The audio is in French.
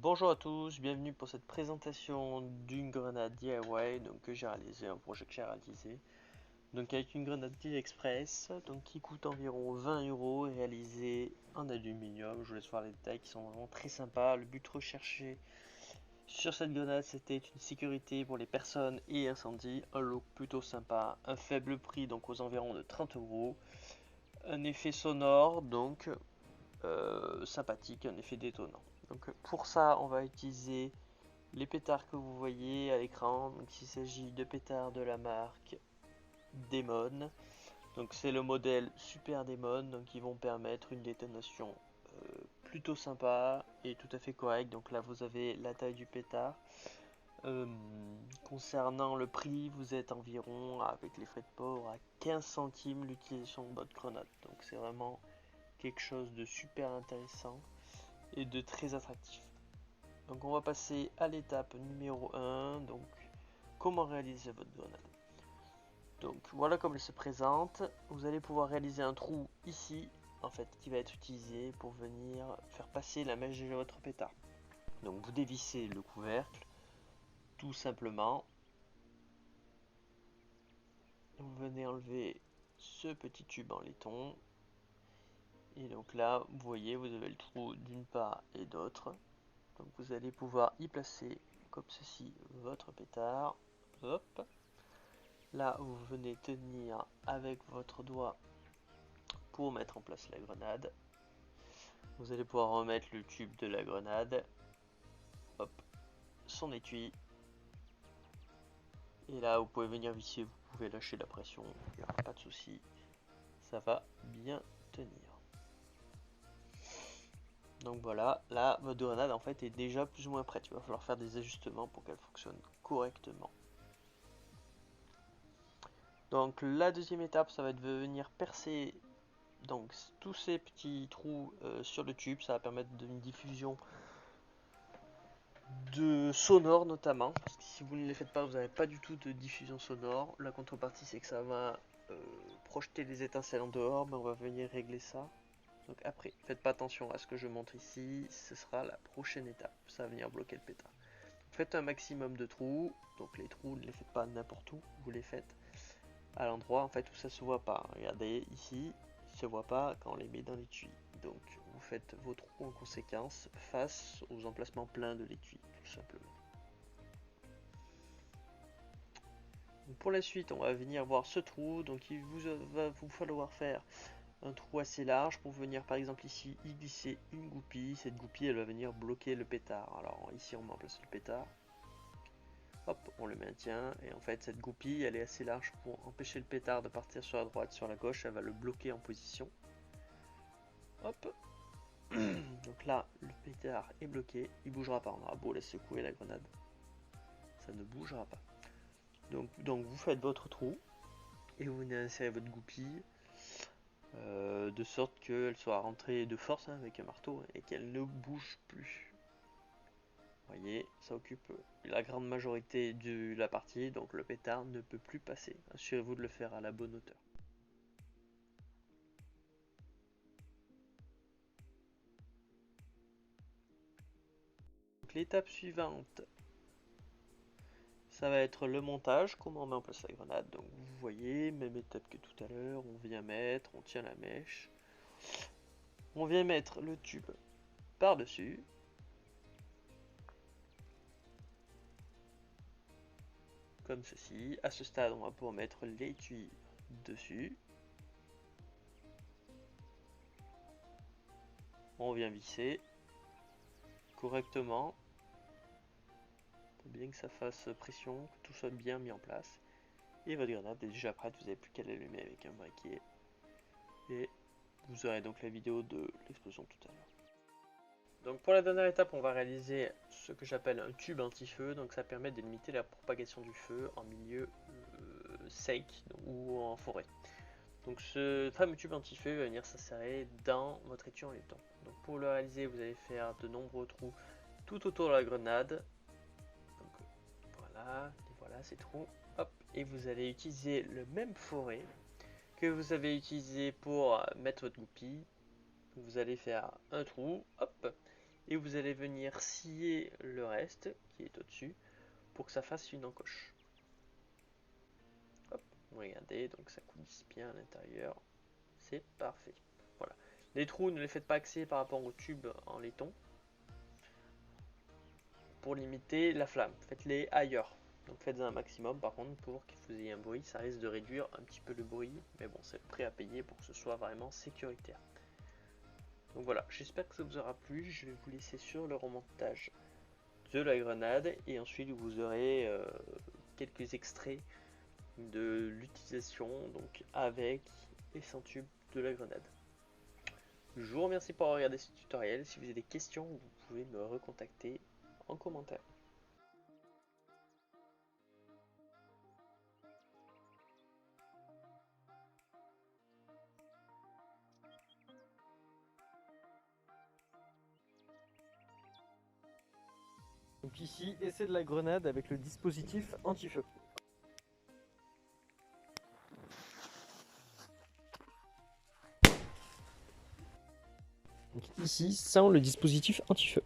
Bonjour à tous, bienvenue pour cette présentation d'une grenade DIY que j'ai réalisé, un projet que j'ai réalisé. Donc avec une grenade express qui coûte environ 20 euros et réalisée en aluminium. Je vous laisse voir les détails qui sont vraiment très sympas. Le but recherché sur cette grenade, c'était une sécurité pour les personnes et incendie, un look plutôt sympa, un faible prix donc aux environs de 30 euros, un effet sonore sympathique, un effet détonnant. Donc pour ça, on va utiliser les pétards que vous voyez à l'écran. Donc il s'agit de pétards de la marque Demon. Donc c'est le modèle Super Demon, donc ils vont permettre une détonation plutôt sympa et tout à fait correcte. Donc là vous avez la taille du pétard. Euh, Concernant le prix, vous êtes environ avec les frais de port à 15 centimes l'utilisation de votre grenade. Donc c'est vraiment quelque chose de super intéressant et de très attractif. Donc on va passer à l'étape numéro 1, donc comment réaliser votre grenade. Donc voilà comme elle se présente, vous allez pouvoir réaliser un trou ici, en fait, qui va être utilisé pour venir faire passer la mèche de votre pétard. Donc vous dévissez le couvercle, tout simplement, vous venez enlever ce petit tube en laiton, et donc là, vous voyez, vous avez le trou d'une part et d'autre. Donc vous allez pouvoir y placer, comme ceci, votre pétard. Hop. Là, vous venez tenir avec votre doigt pour mettre en place la grenade. Vous allez pouvoir remettre le tube de la grenade. Hop, son étui. Et là, vous pouvez venir visser, vous pouvez lâcher la pression. Il n'y aura pas de souci. Ça va bien tenir. Donc voilà, là, votre grenade en fait est déjà plus ou moins prête. Il va falloir faire des ajustements pour qu'elle fonctionne correctement. Donc la deuxième étape, ça va être de venir percer donc tous ces petits trous sur le tube. Ça va permettre une diffusion de sonore notamment, parce que si vous ne les faites pas, vous n'avez pas du tout de diffusion sonore. La contrepartie, c'est que ça va projeter les étincelles en dehors, mais on va venir régler ça. Donc après, faites pas attention à ce que je montre ici, ce sera la prochaine étape, ça va venir bloquer le pétard. Faites un maximum de trous, donc les trous ne les faites pas n'importe où, vous les faites à l'endroit en fait où ça se voit pas. Regardez ici, il se voit pas quand on les met dans l'étui. Donc vous faites vos trous en conséquence face aux emplacements pleins de l'étui, tout simplement. Donc pour la suite, on va venir voir ce trou. Donc il va vous falloir faire un trou assez large pour venir par exemple ici y glisser une goupille. Cette goupille elle va venir bloquer le pétard. Alors ici on met en place le pétard. Hop, on le maintient et en fait cette goupille elle est assez large pour empêcher le pétard de partir sur la droite, sur la gauche, elle va le bloquer en position. Hop, donc là le pétard est bloqué, il bougera pas, on aura beau laisser secouer la grenade, ça ne bougera pas. Donc vous faites votre trou et vous venez insérer votre goupille de sorte qu'elle soit rentrée de force avec un marteau et qu'elle ne bouge plus. Vous voyez, ça occupe la grande majorité de la partie, donc le pétard ne peut plus passer. Assurez-vous de le faire à la bonne hauteur. L'étape suivante, ça va être le montage, comment on met en place la grenade. Donc vous voyez, même étape que tout à l'heure, on vient mettre, on tient la mèche, on vient mettre le tube par-dessus, comme ceci. À ce stade, on va pouvoir mettre l'étui dessus. On vient visser correctement, pour bien que ça fasse pression, que tout soit bien mis en place. Et votre grenade est déjà prête, vous n'avez plus qu'à l'allumer avec un briquet. Et vous aurez donc la vidéo de l'explosion tout à l'heure. Donc pour la dernière étape, on va réaliser ce que j'appelle un tube anti-feu. Donc ça permet de limiter la propagation du feu en milieu sec ou en forêt. Donc ce fameux tube anti-feu va venir s'insérer dans votre étui en laiton. Donc pour le réaliser, vous allez faire de nombreux trous tout autour de la grenade. Donc voilà ces trous. Hop, et vous allez utiliser le même forêt que vous avez utilisé pour mettre votre goupille. Vous allez faire un trou, hop, et vous allez venir scier le reste qui est au-dessus pour que ça fasse une encoche. Hop, regardez, donc ça coulisse bien à l'intérieur, c'est parfait. Voilà. Les trous, ne les faites pas axer par rapport au tube en laiton pour limiter la flamme. Faites-les ailleurs. Donc faites un maximum par contre pour que vous ayez un bruit. Ça risque de réduire un petit peu le bruit. Mais bon, c'est prêt à payer pour que ce soit vraiment sécuritaire. Donc voilà, j'espère que ça vous aura plu. Je vais vous laisser sur le remontage de la grenade. Et ensuite vous aurez quelques extraits de l'utilisation donc avec et sans tube de la grenade. Je vous remercie pour avoir regardé ce tutoriel. Si vous avez des questions, vous pouvez me recontacter en commentaire. Donc ici, essai de la grenade avec le dispositif anti-feu. Donc ici, ça, le dispositif anti-feu.